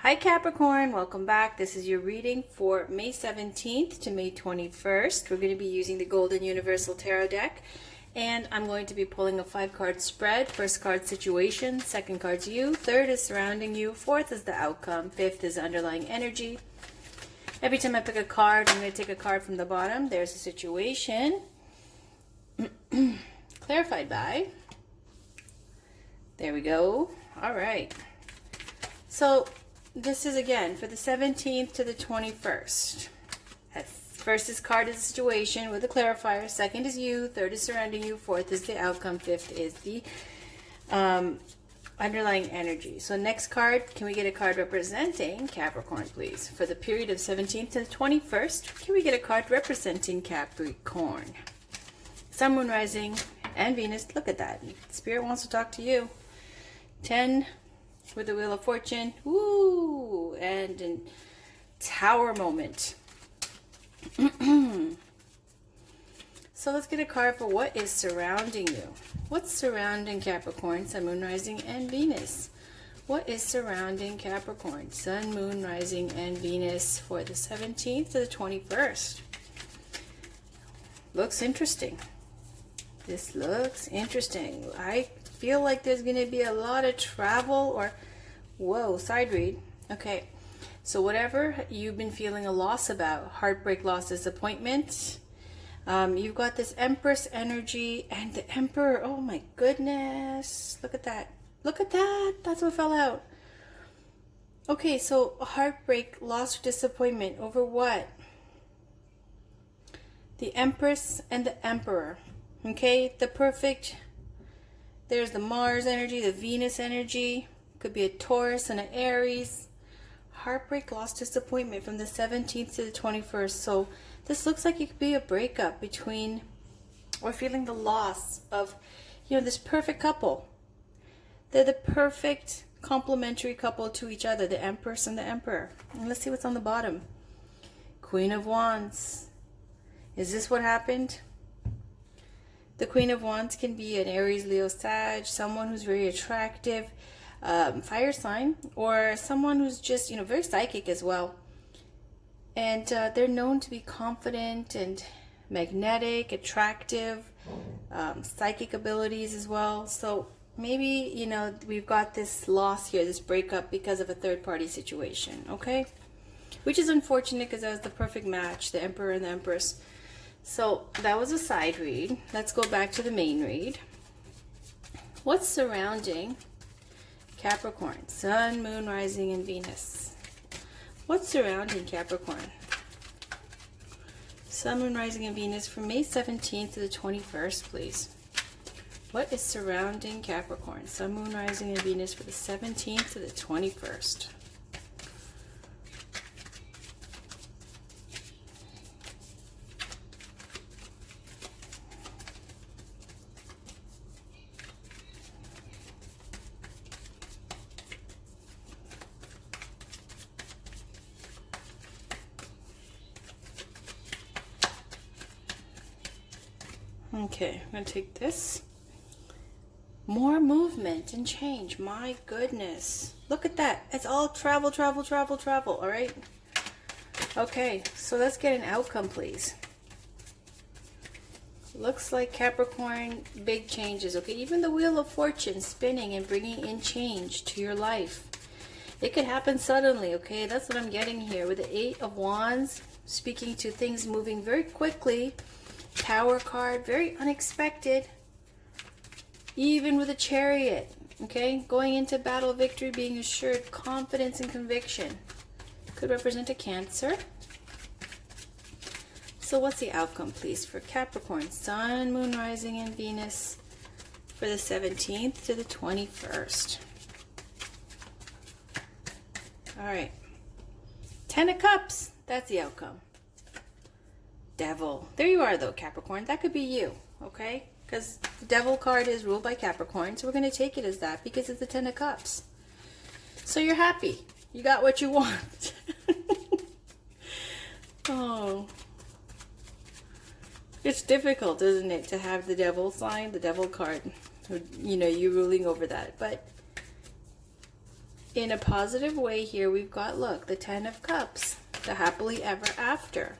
Hi Capricorn, welcome back. This is your reading for May 17th to May 21st. We're going to be using the Golden Universal Tarot deck, and I'm going to be pulling a 5-card spread. First card, situation. Second card's you. Third is surrounding you. Fourth is the outcome. Fifth is underlying energy. Every time I pick a card, I'm going to take a card from the bottom. There's a situation. Clarified by. There we go. All right. So this is again for the 17th to the 21st. First card is the situation with the clarifier. Second is you. Third is surrounding you. Fourth is the outcome. Fifth is the underlying energy. So next card, can we get a card representing Capricorn, please? For the period of 17th to the 21st, can we get a card representing Capricorn? Sun, Moon, Rising, and Venus. Look at that. Spirit wants to talk to you. 10 with the Wheel of Fortune. Woo! And a Tower moment. So let's get a card for what is surrounding you. What's surrounding Capricorn, Sun, Moon, Rising, and Venus? What is surrounding Capricorn, Sun, Moon, Rising, and Venus for the 17th to the 21st? Looks interesting. This looks interesting. I feel like there's going to be a lot of travel or, whoa, side read. Okay, so whatever you've been feeling a loss about, heartbreak, loss, disappointment, you've got this Empress energy and the Emperor. Oh my goodness, look at that. Look at that. That's what fell out. Okay, so heartbreak, loss, or disappointment over what? The Empress and the Emperor. Okay, the perfect. There's the Mars energy, the Venus energy. Could be a Taurus and an Aries. Heartbreak, loss, disappointment from the 17th to the 21st. So this looks like it could be a breakup between, or feeling the loss of, this perfect couple. They're the perfect complementary couple to each other, the Empress and the Emperor. And let's see what's on the bottom. Queen of Wands. Is this what happened? The Queen of Wands can be an Aries, Leo, Sag, someone who's very attractive, fire sign, or someone who's just, very psychic as well. And they're known to be confident and magnetic, attractive, psychic abilities as well. So maybe, we've got this loss here, this breakup because of a third-party situation, okay? Which is unfortunate because that was the perfect match, the Emperor and the Empress. So that was a side read. Let's go back to the main read. What's surrounding Capricorn, Sun, Moon, Rising, and Venus? What's surrounding Capricorn, Sun, Moon, Rising, and Venus from May 17th to the 21st, please? What is surrounding Capricorn, Sun, Moon, Rising, and Venus for the 17th to the 21st? Okay, I'm going to take this. More movement and change. My goodness. Look at that. It's all travel, travel, travel, travel. All right? Okay, so let's get an outcome, please. Looks like Capricorn, big changes. Okay, even the Wheel of Fortune spinning and bringing in change to your life. It could happen suddenly, okay? That's what I'm getting here. With the 8 of Wands, speaking to things moving very quickly. Tower card, very unexpected. Even with a Chariot, okay? Going into battle, victory, being assured, confidence and conviction. Could represent a Cancer. So what's the outcome, please, for Capricorn, Sun, Moon, Rising, and Venus for the 17th to the 21st? All right. 10 of Cups. That's the outcome. Devil. There you are, though, Capricorn. That could be you, okay? Because the Devil card is ruled by Capricorn, so we're going to take it as that because it's the 10 of Cups. So you're happy. You got what you want. Oh. It's difficult, isn't it, to have the Devil sign, the Devil card. You ruling over that. But in a positive way here, we've got, look, the 10 of Cups, the happily ever after.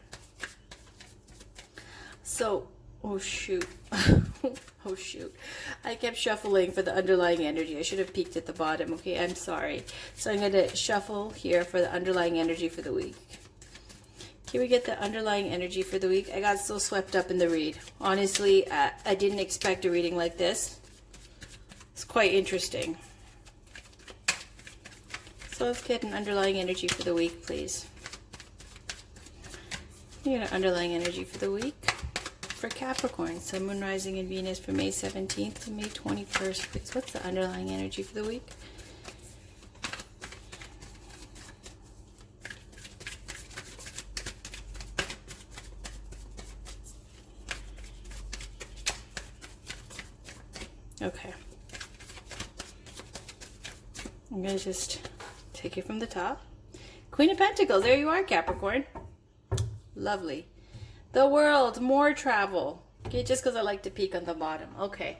So, oh shoot. Oh shoot. I kept shuffling for the underlying energy. I should have peeked at the bottom. Okay, I'm sorry. So I'm going to shuffle here for the underlying energy for the week. Can we get the underlying energy for the week? I got so swept up in the read. Honestly, I didn't expect a reading like this. It's quite interesting. So let's get an underlying energy for the week, please. You get an underlying energy for the week for Capricorn, Sun, Moon, Rising, and Venus for May 17th to May 21st, please. What's the underlying energy for the week? Okay. I'm going to just take it from the top. Queen of Pentacles. There you are, Capricorn. Lovely. The World. More travel. Okay, just because I like to peek on the bottom. Okay.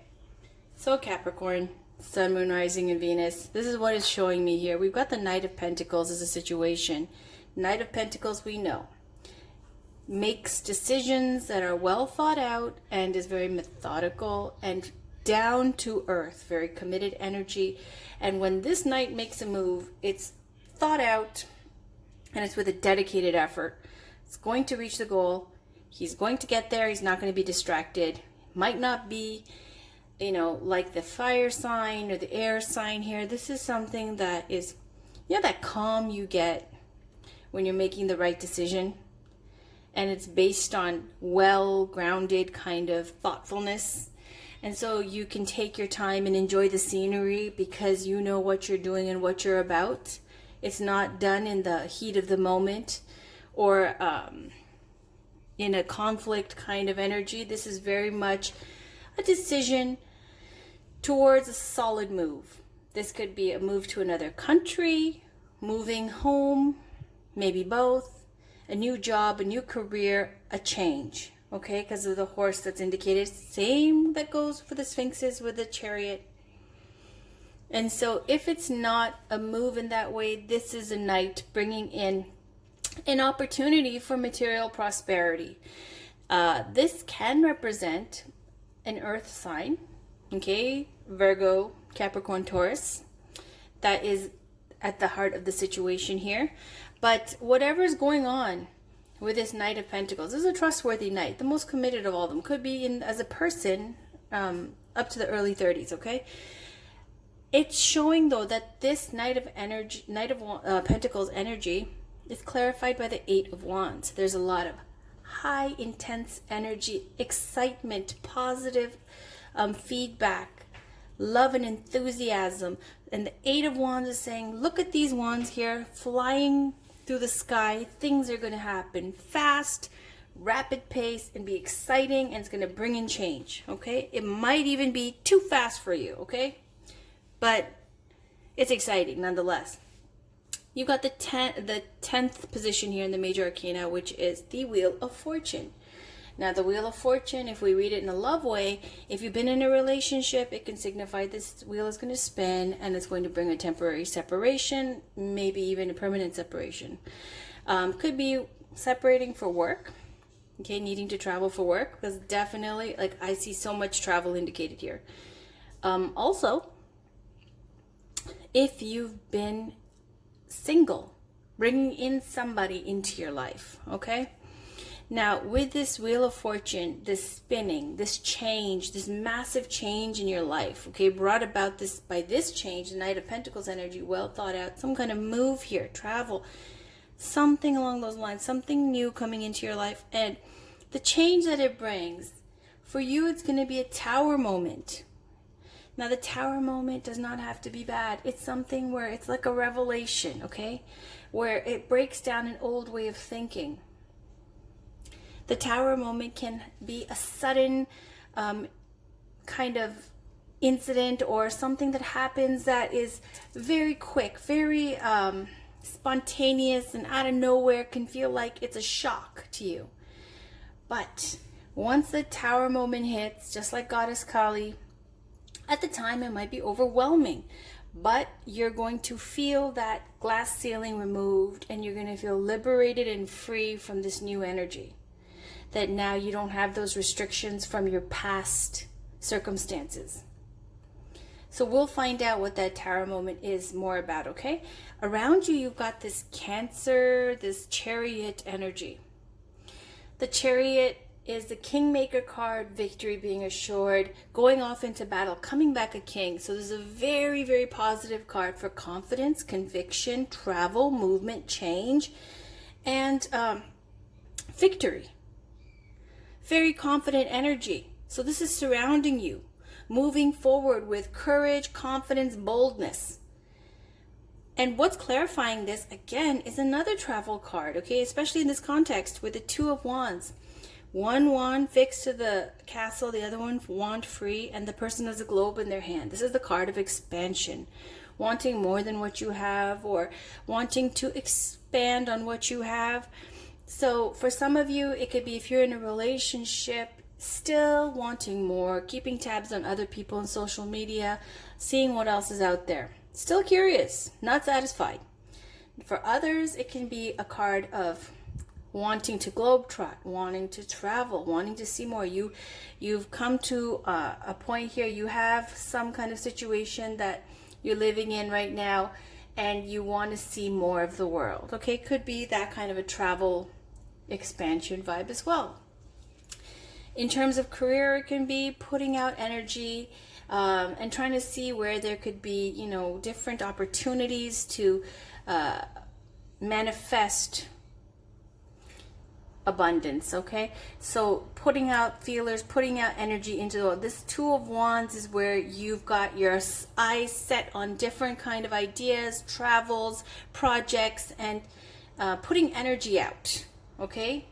So, Capricorn, Sun, Moon, Rising, and Venus. This is what it's showing me here. We've got the Knight of Pentacles as a situation. Knight of Pentacles, we know, makes decisions that are well thought out and is very methodical and down to earth, very committed energy. And when this knight makes a move, it's thought out and it's with a dedicated effort. It's going to reach the goal. He's going to get there. He's not going to be distracted. Might not be, you know, like the fire sign or the air sign here. This is something that is, you know, that calm you get when you're making the right decision. And it's based on well-grounded kind of thoughtfulness. And so you can take your time and enjoy the scenery because you know what you're doing and what you're about. It's not done in the heat of the moment or in a conflict kind of energy. This is very much a decision towards a solid move. This could be a move to another country, moving home, maybe both, a new job, a new career, a change. Okay, because of the horse that's indicated. Same that goes for the Sphinxes with the Chariot. And so if it's not a move in that way, this is a knight bringing in an opportunity for material prosperity. This can represent an earth sign, okay, Virgo, Capricorn, Taurus. That is at the heart of the situation here. But whatever's going on with this Knight of Pentacles, this is a trustworthy knight, the most committed of all of them. Could be in as a person up to the early 30s, okay? It's showing though that this Knight of Pentacles energy is clarified by the 8 of Wands. There's a lot of high intense energy, excitement, positive feedback, love and enthusiasm. And the 8 of Wands is saying, look at these wands here flying through the sky. Things are going to happen fast, rapid pace, and be exciting, and it's going to bring in change. Okay, it might even be too fast for you, okay, but it's exciting nonetheless. You got the 10th position here in the major arcana, which is the Wheel of Fortune. Now the Wheel of Fortune, if we read it in a love way, if you've been in a relationship, it can signify this wheel is going to spin and it's going to bring a temporary separation, maybe even a permanent separation. Could be separating for work, okay, needing to travel for work, because definitely, like, I see so much travel indicated here. Also, if you've been single, bringing in somebody into your life, okay? Now, with this Wheel of Fortune, this spinning, this change, this massive change in your life, okay, brought about this by this change, the Knight of Pentacles energy, well thought out, some kind of move here, travel, something along those lines, something new coming into your life. And the change that it brings, for you, it's going to be a tower moment. Now, the tower moment does not have to be bad. It's something where it's like a revelation, okay, where it breaks down an old way of thinking. The tower moment can be a sudden kind of incident or something that happens that is very quick, very spontaneous, and out of nowhere, can feel like it's a shock to you. But once the tower moment hits, just like Goddess Kali, at the time it might be overwhelming. but you're going to feel that glass ceiling removed, and you're going to feel liberated and free from this new energy. That now you don't have those restrictions from your past circumstances. So we'll find out what that tarot moment is more about, okay? Around you, you've got this Cancer, this Chariot energy. The Chariot is the Kingmaker card, victory being assured, going off into battle, coming back a king. So this is a very, very positive card for confidence, conviction, travel, movement, change, and victory. Very confident energy. So this is surrounding you, moving forward with courage, confidence, boldness. And what's clarifying this, again, is another travel card, okay? Especially in this context with the Two of Wands. One wand fixed to the castle, the other one wand free, and the person has a globe in their hand. This is the card of expansion. Wanting more than what you have, or wanting to expand on what you have. So for some of you, it could be if you're in a relationship, still wanting more, keeping tabs on other people on social media, seeing what else is out there. Still curious, not satisfied. For others, it can be a card of wanting to globetrot, wanting to travel, wanting to see more. You've come to a point here, you have some kind of situation that you're living in right now, and you want to see more of the world. Okay, could be that kind of a travel expansion vibe as well. In terms of career, it can be putting out energy and trying to see where there could be, different opportunities to manifest abundance. Okay, so putting out feelers, putting out energy into the world. This Two of Wands is where you've got your eyes set on different kind of ideas, travels, projects, and putting energy out, okay,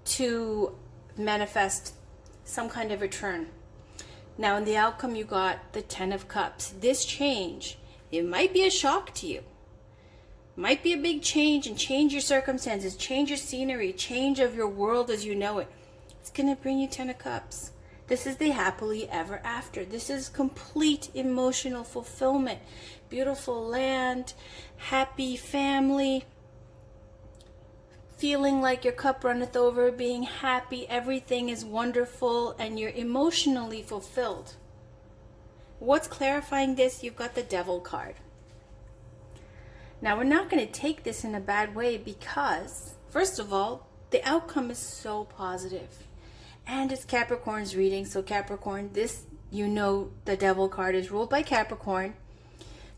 to manifest some kind of return. Now in the outcome, you got the Ten of Cups. This change, it might be a shock to you. Might be a big change, and change your circumstances, change your scenery, change of your world as you know it. It's going to bring you Ten of Cups. This is the happily ever after. This is complete emotional fulfillment. Beautiful land, happy family, feeling like your cup runneth over, being happy, everything is wonderful, and you're emotionally fulfilled. What's clarifying this? You've got the Devil card. Now, we're not going to take this in a bad way because, first of all, the outcome is so positive. And it's Capricorn's reading. So Capricorn, this, the Devil card is ruled by Capricorn.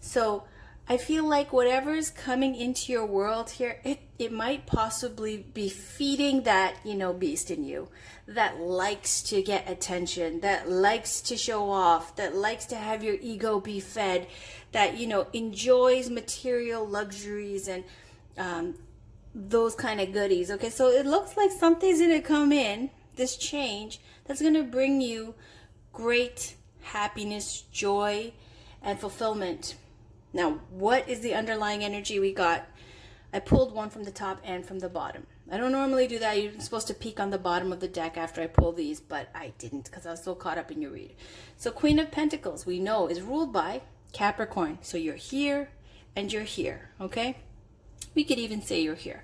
So I feel like whatever is coming into your world here, it might possibly be feeding that, beast in you that likes to get attention, that likes to show off, that likes to have your ego be fed, that, enjoys material luxuries and those kind of goodies. Okay, so it looks like something's going to come in, this change, that's going to bring you great happiness, joy, and fulfillment. Now, what is the underlying energy we got? I pulled one from the top and from the bottom. I don't normally do that. You're supposed to peek on the bottom of the deck after I pull these, but I didn't because I was so caught up in your read. So Queen of Pentacles, we know, is ruled by Capricorn. So you're here and you're here, okay? We could even say you're here.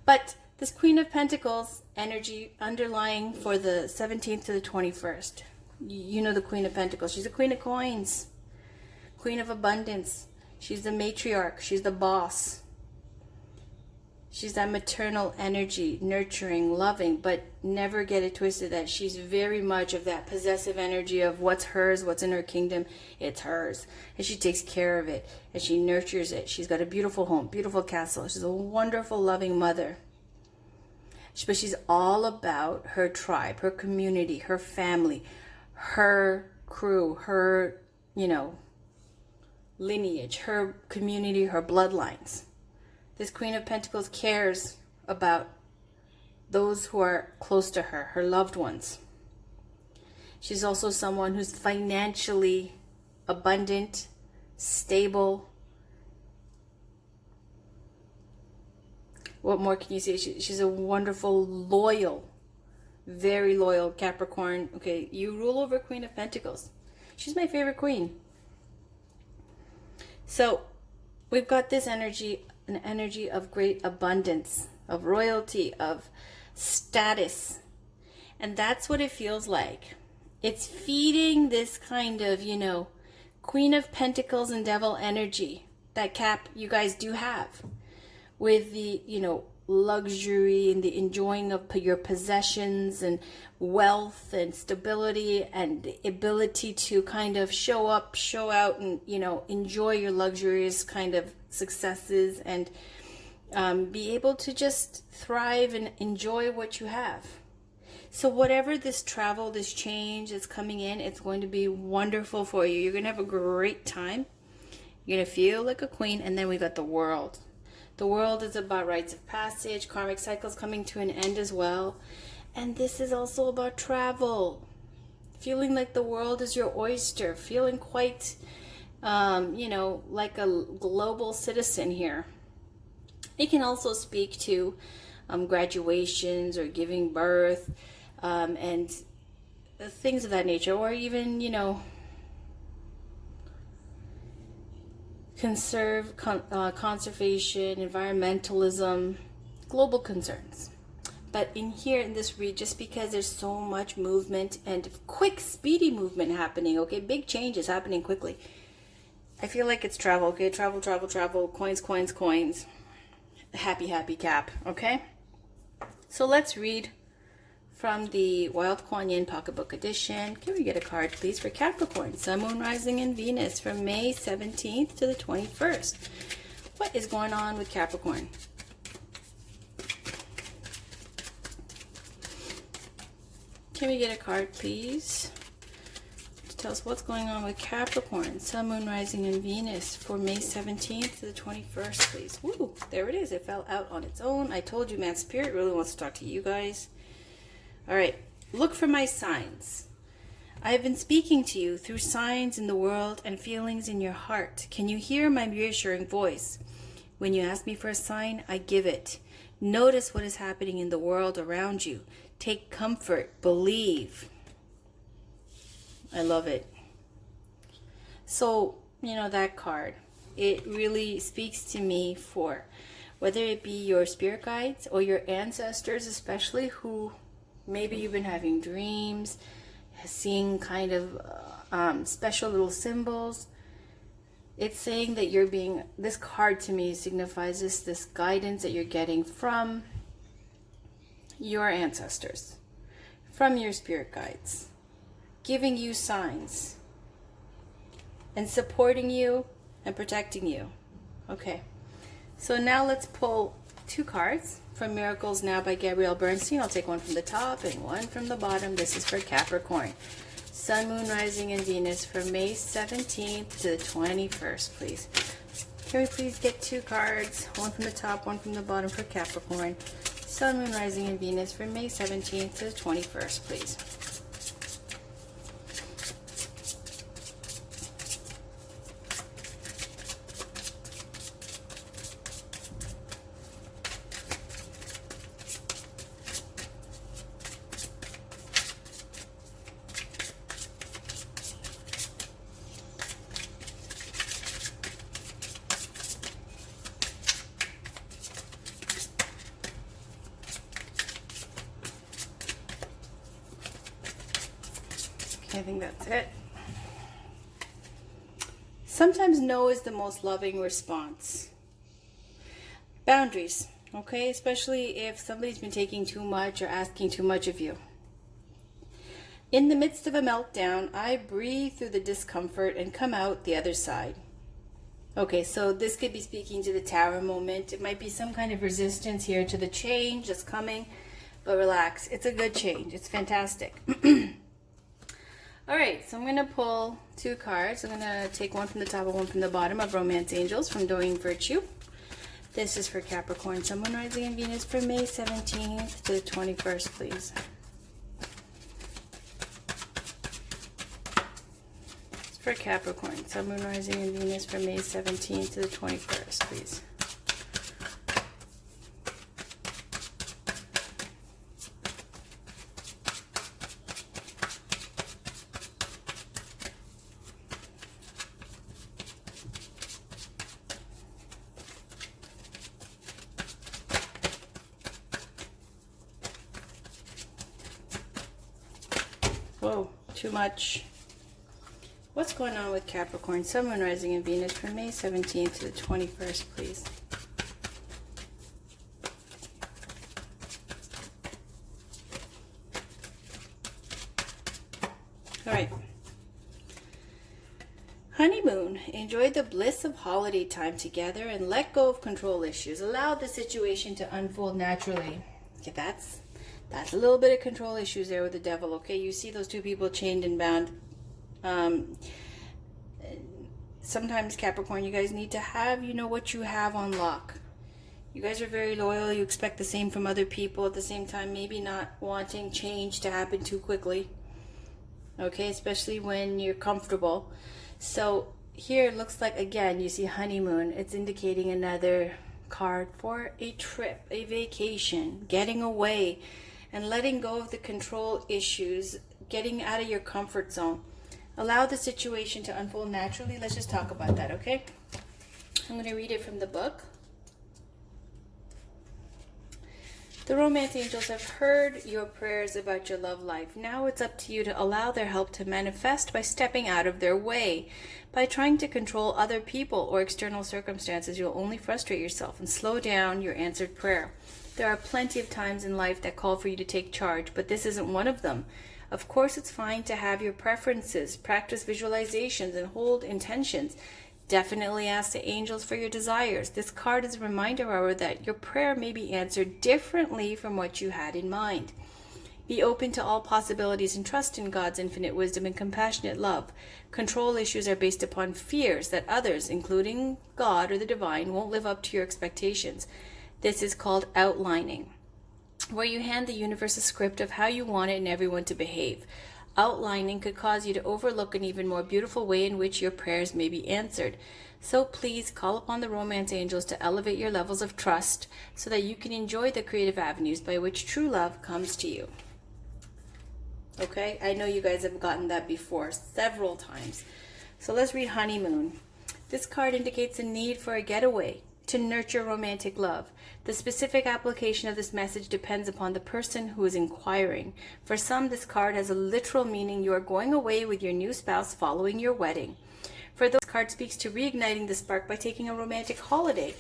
But this Queen of Pentacles energy underlying for the 17th to the 21st. You know the Queen of Pentacles. She's the Queen of Coins, Queen of Abundance. She's the matriarch. She's the boss. She's that maternal energy, nurturing, loving, but never get it twisted that she's very much of that possessive energy of what's hers, what's in her kingdom, it's hers. And she takes care of it and she nurtures it. She's got a beautiful home, beautiful castle. She's a wonderful, loving mother. But she's all about her tribe, her community, her family, her crew, her, lineage, her community, her bloodlines. This Queen of Pentacles cares about those who are close to her, her loved ones. She's also someone who's financially abundant, stable. What more can you say? She's a wonderful, loyal, very loyal Capricorn. Okay, you rule over Queen of Pentacles. She's my favorite queen. So we've got this energy, an energy of great abundance, of royalty, of status. And that's what it feels like. It's feeding this kind of, Queen of Pentacles and Devil energy that Cap, you guys do have with the, luxury and the enjoying of your possessions and wealth and stability and the ability to kind of show up, show out, and, enjoy your luxurious kind of successes and be able to just thrive and enjoy what you have. So whatever this travel, this change is coming in, it's going to be wonderful for you. You're going to have a great time. You're going to feel like a queen. And then we got the world. The world is about rites of passage, karmic cycles coming to an end as well. And this is also about travel. Feeling like the world is your oyster. Feeling quite, like a global citizen here. It can also speak to graduations or giving birth and things of that nature. Or even, conservation, environmentalism, global concerns. But in here, in this read, just because there's so much movement and quick, speedy movement happening, okay, big changes happening quickly. I feel like it's travel, okay, travel, coins, coins, coins. Happy, happy Cap, okay? So let's read from the Wild Kuan Yin Pocketbook Edition. Can we get a card, please, for Capricorn, Sun, Moon, Rising, and Venus from May 17th to the 21st? What is going on with Capricorn? Can we get a card, please, to tell us what's going on with Capricorn, Sun, Moon, Rising, and Venus for May 17th to the 21st, please? Woo, there it is. It fell out on its own. I told you, man, Spirit really wants to talk to you guys. All right, look for my signs. I have been speaking to you through signs in the world and feelings in your heart. Can you hear my reassuring voice? When you ask me for a sign, I give it. Notice what is happening in the world around you. Take comfort, believe. I love it. So, that card, it really speaks to me for whether it be your spirit guides or your ancestors, especially who maybe you've been having dreams, seeing kind of special little symbols. It's saying that this card to me signifies this guidance that you're getting from your ancestors, from your spirit guides, giving you signs and supporting you and protecting you. Okay, so now let's pull 2 cards from Miracles Now by Gabrielle Bernstein. I'll take one from the top and one from the bottom. This is for Capricorn, Sun, Moon, Rising, and Venus from May 17th to the 21st, please. Can we please get 2 cards, one from the top, one from the bottom for Capricorn, Sun, Moon, Rising, and Venus from May 17th to the 21st, please. I think that's it. Sometimes no is the most loving response. Boundaries, okay? Especially if somebody's been taking too much or asking too much of you. In the midst of a meltdown, I breathe through the discomfort and come out the other side. Okay, so this could be speaking to the Tower moment. It might be some kind of resistance here to the change that's coming, but relax. It's a good change. It's fantastic. All right, so I'm going to pull 2 cards. I'm going to take one from the top and one from the bottom of Romance Angels from Doing Virtue. This is for Capricorn, Sun, Moon, Rising, and Venus from May 17th to the 21st, please. It's for Capricorn, Sun, Moon, Rising, and Venus from May 17th to the 21st, please. Whoa, too much. What's going on with Capricorn, Sun, Moon, Rising, and Venus from May 17th to the 21st, please? All right. Honeymoon. Enjoy the bliss of holiday time together and let go of control issues. Allow the situation to unfold naturally. Okay, that's a little bit of control issues there with the devil. Okay, you see those two people chained and bound. Sometimes Capricorn, you guys need to have, what you have on lock. You guys are very loyal. You expect the same from other people. At the same time, maybe not wanting change to happen too quickly. Okay, especially when you're comfortable. So here it looks like, again, you see honeymoon. It's indicating another card for a trip, a vacation, getting away and letting go of the control issues, getting out of your comfort zone. Allow the situation to unfold naturally. Let's just talk about that, okay? I'm going to read it from the book. The romance angels have heard your prayers about your love life. Now it's up to you to allow their help to manifest by stepping out of their way. By trying to control other people or external circumstances, you'll only frustrate yourself and slow down your answered prayer. There are plenty of times in life that call for you to take charge, but this isn't one of them. Of course, it's fine to have your preferences, practice visualizations, and hold intentions. Definitely ask the angels for your desires. This card is a reminder, however, that your prayer may be answered differently from what you had in mind. Be open to all possibilities and trust in God's infinite wisdom and compassionate love. Control issues are based upon fears that others, including God or the divine, won't live up to your expectations. This is called outlining, where you hand the universe a script of how you want it and everyone to behave. Outlining could cause you to overlook an even more beautiful way in which your prayers may be answered. So please call upon the romance angels to elevate your levels of trust so that you can enjoy the creative avenues by which true love comes to you. Okay, I know you guys have gotten that before several times. So let's read honeymoon. This card indicates a need for a getaway to nurture romantic love. The specific application of this message depends upon the person who is inquiring. For some, this card has a literal meaning: you are going away with your new spouse following your wedding. For those, this card speaks to reigniting the spark by taking a romantic holiday.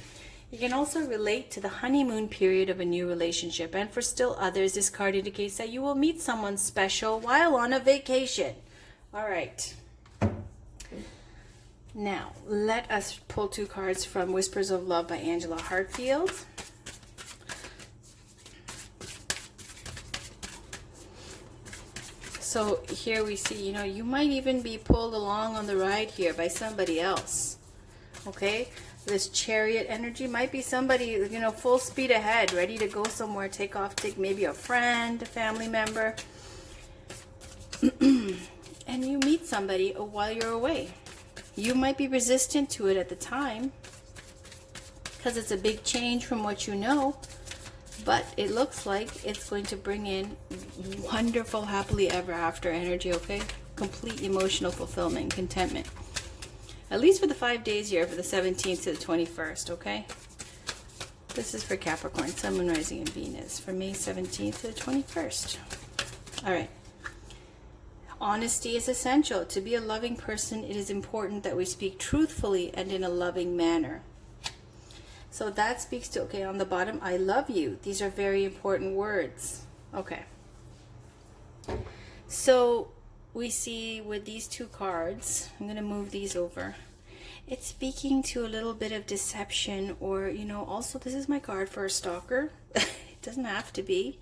It can also relate to the honeymoon period of a new relationship. And for still others, this card indicates that you will meet someone special while on a vacation. All right. Now, let us pull two cards from Whispers of Love by Angela Hartfield. So here we see, you might even be pulled along on the ride here by somebody else. Okay? This chariot energy might be somebody, full speed ahead, ready to go somewhere, take off, take maybe a friend, a family member. And you meet somebody while you're away. You might be resistant to it at the time because it's a big change from what you know, but it looks like it's going to bring in wonderful happily ever after energy, okay? Complete emotional fulfillment, contentment. At least for the 5 days here, for the 17th to the 21st, okay? This is for Capricorn, Sun, Moon, Rising, and Venus, from May 17th to the 21st. All right. Honesty is essential. To be a loving person, it is important that we speak truthfully and in a loving manner. So that speaks to, okay, on the bottom, I love you. These are very important words. Okay. So we see with these two cards, I'm going to move these over. It's speaking to a little bit of deception, or, also this is my card for a stalker. It doesn't have to be.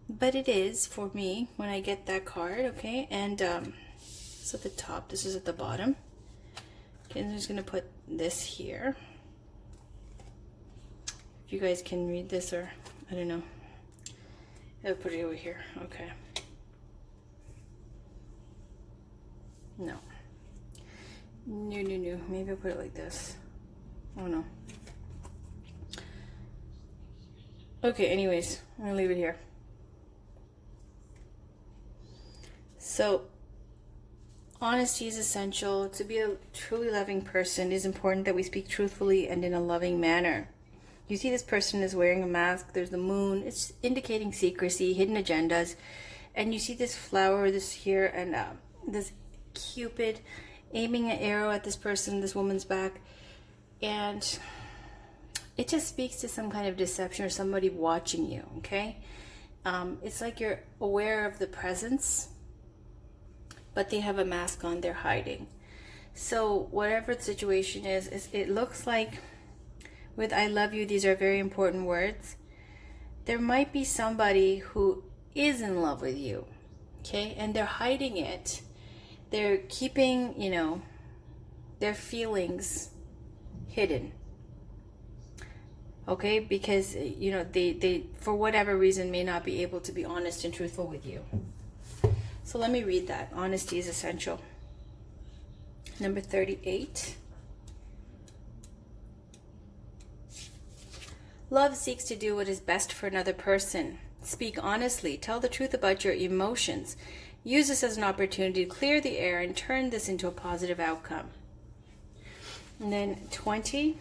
But it is for me when I get that card, okay? And it's at the top. This is at the bottom. Okay, I'm just going to put this here. If you guys can read this, or I don't know. I'll put it over here. Okay. No. No. Maybe I'll put it like this. Oh, no. Okay, anyways. I'm going to leave it here. So, honesty is essential. To be a truly loving person, it is important that we speak truthfully and in a loving manner. You see this person is wearing a mask. There's the moon. It's indicating secrecy, hidden agendas. And you see this flower, this here, and this Cupid aiming an arrow at this person, this woman's back. And it just speaks to some kind of deception or somebody watching you, okay? It's like you're aware of the presence, but they have a mask on, they're hiding. So whatever the situation is it looks like with I love you, these are very important words. There might be somebody who is in love with you, okay? And they're hiding it. They're keeping, you know, their feelings hidden. Okay, because, you know, they for whatever reason may not be able to be honest and truthful with you. So let me read that. Honesty is essential. Number 38. Love seeks to do what is best for another person. Speak honestly. Tell the truth about your emotions. Use this as an opportunity to clear the air and turn this into a positive outcome. And then 20.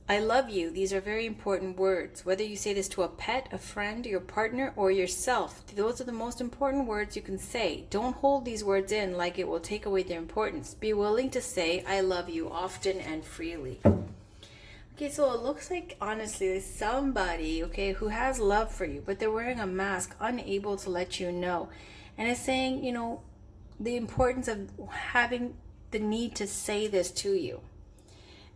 I love you. These are very important words. Whether you say this to a pet, a friend, your partner, or yourself, those are the most important words you can say. Don't hold these words in like it will take away their importance. Be willing to say I love you often and freely. Okay, so it looks like, honestly, there's somebody, okay, who has love for you, but they're wearing a mask, unable to let you know. And it's saying, you know, the importance of having the need to say this to you.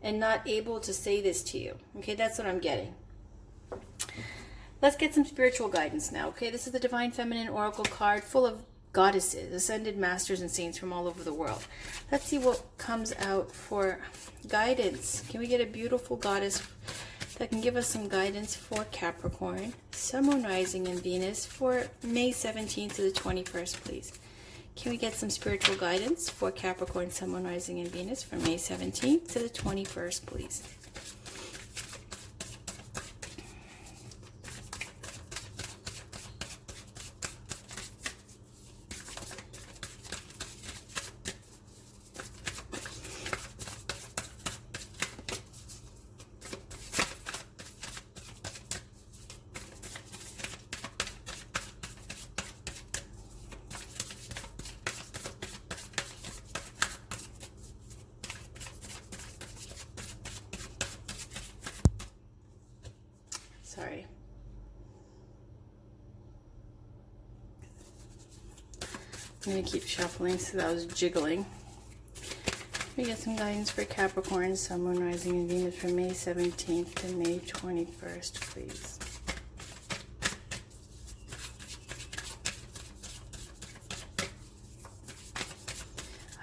And not able to say this to you. Okay, that's what I'm getting. Let's get some spiritual guidance now. Okay, this is the Divine Feminine Oracle card full of goddesses, ascended masters, and saints from all over the world. Let's see what comes out for guidance. Can we get a beautiful goddess that can give us some guidance for Capricorn, Sun, Moon, Rising, and Venus for May 17th to the 21st, please? Can we get some spiritual guidance for Capricorn, Sun, Moon, Rising, and Venus from May 17th to the 21st, please? Sorry. I'm going to keep shuffling so that I was jiggling. We get some guidance for Capricorn, Sun, Moon, Rising, and Venus from May 17th to May 21st, please.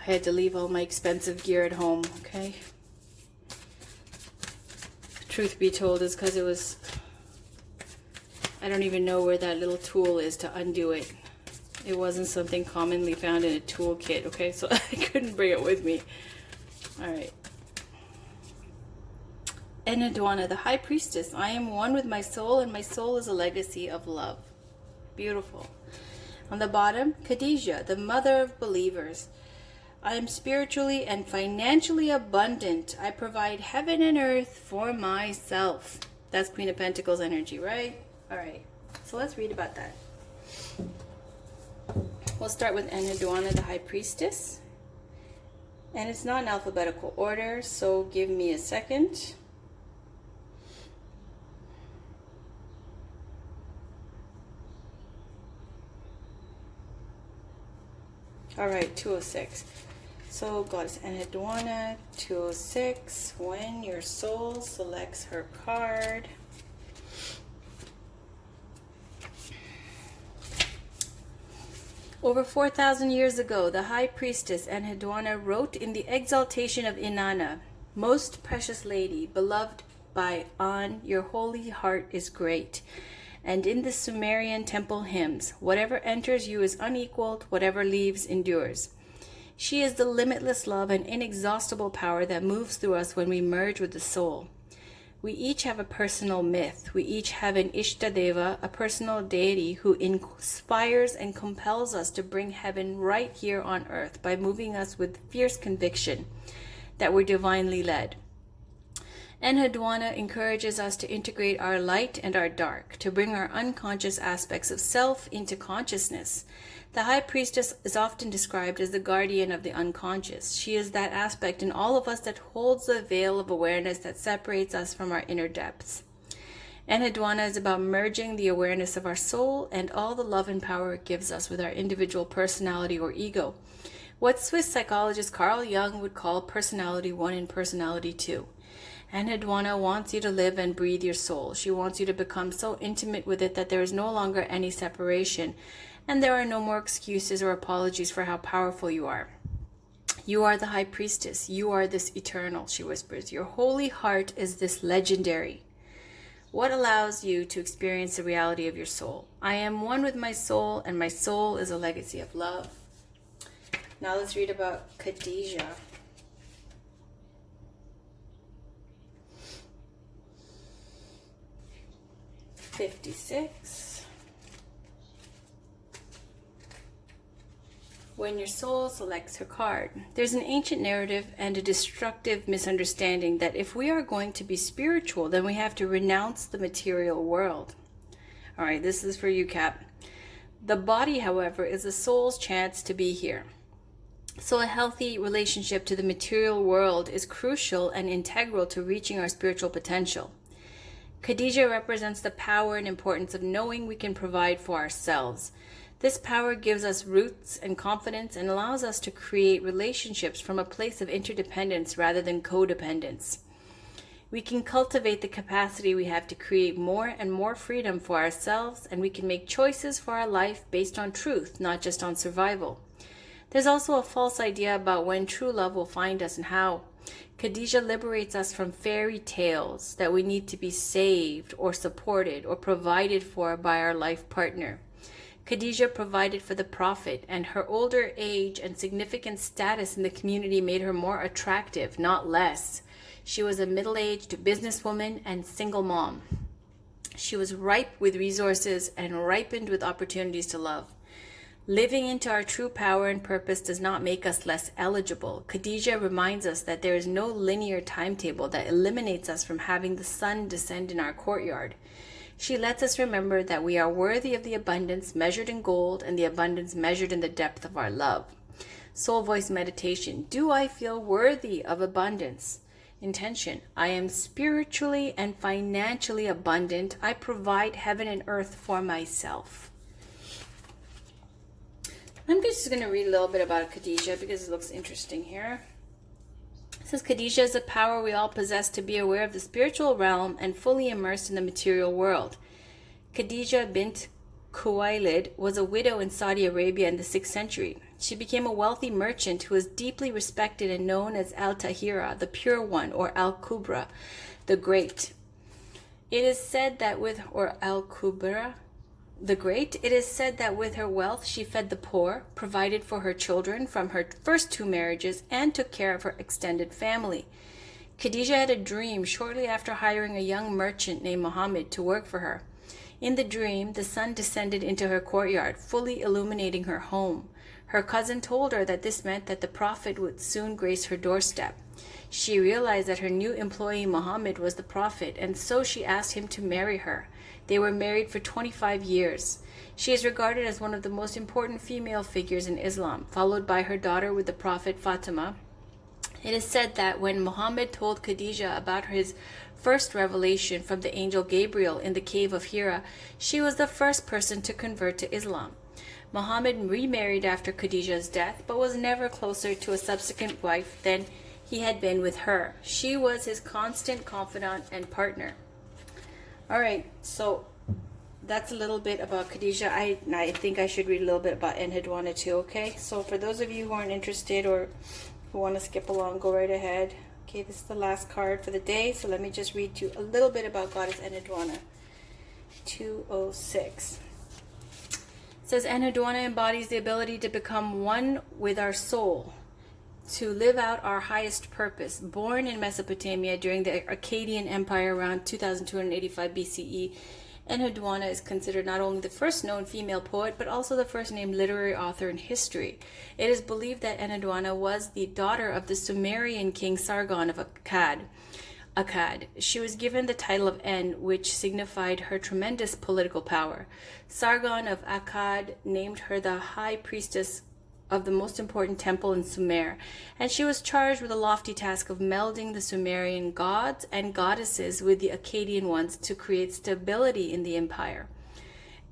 I had to leave all my expensive gear at home, okay? Truth be told is because it was... I don't even know where that little tool is to undo it. It wasn't something commonly found in a toolkit, okay? So I couldn't bring it with me. Alright. Enheduanna, the High Priestess. I am one with my soul, and my soul is a legacy of love. Beautiful. On the bottom, Khadijah, the mother of believers. I am spiritually and financially abundant. I provide heaven and earth for myself. That's Queen of Pentacles energy, right? Alright, so let's read about that. We'll start with Enheduanna, the High Priestess. And it's not in alphabetical order, so give me a second. Alright, 206. So Goddess Enheduanna, 206. When your soul selects her card. Over 4,000 years ago, the High Priestess Enheduanna wrote in the exaltation of Inanna, Most precious lady, beloved by An, your holy heart is great. And in the Sumerian temple hymns, whatever enters you is unequaled, whatever leaves endures. She is the limitless love and inexhaustible power that moves through us when we merge with the soul. We each have a personal myth. We each have an Ishtadeva, a personal deity who inspires and compels us to bring heaven right here on earth by moving us with fierce conviction that we're divinely led. Enheduanna encourages us to integrate our light and our dark, to bring our unconscious aspects of self into consciousness. The High Priestess is often described as the guardian of the unconscious. She is that aspect in all of us that holds the veil of awareness that separates us from our inner depths. Enheduanna is about merging the awareness of our soul and all the love and power it gives us with our individual personality or ego, what Swiss psychologist Carl Jung would call personality 1 and personality 2. Enheduanna wants you to live and breathe your soul. She wants you to become so intimate with it that there is no longer any separation, and there are no more excuses or apologies for how powerful you are. You are the High Priestess. You are this eternal, she whispers. Your holy heart is this legendary. What allows you to experience the reality of your soul? I am one with my soul, and my soul is a legacy of love. Now let's read about Khadijah. (56). When your soul selects her card. There's an ancient narrative and a destructive misunderstanding that if we are going to be spiritual, then we have to renounce the material world. All right, this is for you, Cap. The body, however, is the soul's chance to be here. So a healthy relationship to the material world is crucial and integral to reaching our spiritual potential. Khadijah represents the power and importance of knowing we can provide for ourselves. This power gives us roots and confidence and allows us to create relationships from a place of interdependence rather than codependence. We can cultivate the capacity we have to create more and more freedom for ourselves, and we can make choices for our life based on truth, not just on survival. There's also a false idea about when true love will find us and how. Khadijah liberates us from fairy tales that we need to be saved or supported or provided for by our life partner. Khadijah provided for the Prophet, and her older age and significant status in the community made her more attractive, not less. She was a middle-aged businesswoman and single mom. She was ripe with resources and ripened with opportunities to love. Living into our true power and purpose does not make us less eligible. Khadijah reminds us that there is no linear timetable that eliminates us from having the sun descend in our courtyard. She lets us remember that we are worthy of the abundance measured in gold and the abundance measured in the depth of our love. Soul Voice Meditation. Do I feel worthy of abundance? Intention. I am spiritually and financially abundant. I provide heaven and earth for myself. I'm just going to read a little bit about Khadijah because it looks interesting here. It says, Khadijah is a power we all possess to be aware of the spiritual realm and fully immersed in the material world. Khadijah bint Khuwailid was a widow in Saudi Arabia in the 6th century. She became a wealthy merchant who was deeply respected and known as Al-Tahira, the Pure One, or Al-Kubra, the Great. It is said that with, or Al-Kubra, the Great, it is said that with her wealth she fed the poor, provided for her children from her first 2 marriages, and took care of her extended family. Khadijah had a dream shortly after hiring a young merchant named Muhammad to work for her. In the dream, the sun descended into her courtyard, fully illuminating her home. Her cousin told her that this meant that the Prophet would soon grace her doorstep. She realized that her new employee Muhammad was the Prophet, and so she asked him to marry her. They were married for 25 years. She is regarded as one of the most important female figures in Islam, followed by her daughter with the Prophet Fatima. It is said that when Muhammad told Khadijah about his first revelation from the angel Gabriel in the cave of Hira, she was the first person to convert to Islam. Muhammad remarried after Khadijah's death, but was never closer to a subsequent wife than he had been with her. She was his constant confidant and partner. All right, so that's a little bit about Khadijah. I think I should read a little bit about Enheduanna too, okay? So for those of you who aren't interested or who want to skip along, go right ahead. Okay, this is the last card for the day, so let me just read you a little bit about Goddess Enheduanna. 206. It says, Enheduanna embodies the ability to become one with our soul, to live out our highest purpose. Born in Mesopotamia during the Akkadian Empire around 2285 BCE, Enheduanna is considered not only the first known female poet, but also the first named literary author in history. It is believed that Enheduanna was the daughter of the Sumerian king Sargon of Akkad. Akkad. She was given the title of En, which signified her tremendous political power. Sargon of Akkad named her the high priestess of the most important temple in Sumer, and she was charged with the lofty task of melding the Sumerian gods and goddesses with the Akkadian ones to create stability in the empire.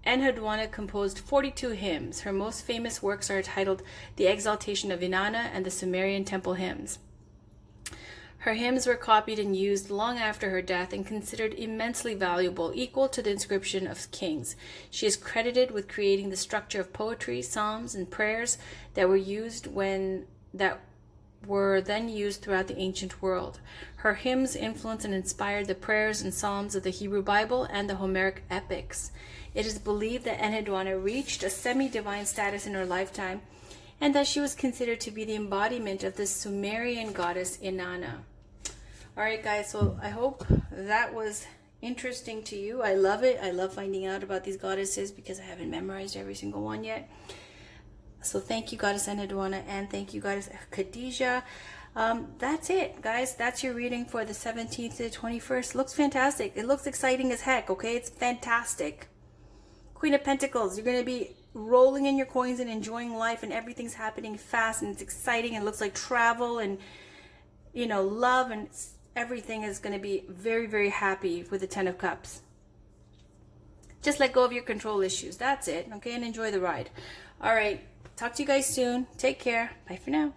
Enheduanna composed 42 hymns. Her most famous works are titled The Exaltation of Inanna and the Sumerian Temple Hymns. Her hymns were copied and used long after her death and considered immensely valuable, equal to the inscription of kings. She is credited with creating the structure of poetry, psalms, and prayers that were then used throughout the ancient world. Her hymns influenced and inspired the prayers and psalms of the Hebrew Bible and the Homeric epics. It is believed that Enheduanna reached a semi-divine status in her lifetime, and that she was considered to be the embodiment of the Sumerian goddess Inanna. Alright guys, so I hope that was interesting to you. I love it. I love finding out about these goddesses because I haven't memorized every single one yet. So thank you, Goddess Enheduanna, and thank you, Goddess Khadijah. That's it, guys. That's your reading for the 17th to the 21st. Looks fantastic. It looks exciting as heck, okay? It's fantastic. Queen of Pentacles, you're going to be rolling in your coins and enjoying life, and everything's happening fast, and it's exciting, and it looks like travel and, you know, love, and everything is going to be very, very happy with the 10 of Cups. Just let go of your control issues. That's it, okay? And enjoy the ride. All right. Talk to you guys soon. Take care. Bye for now.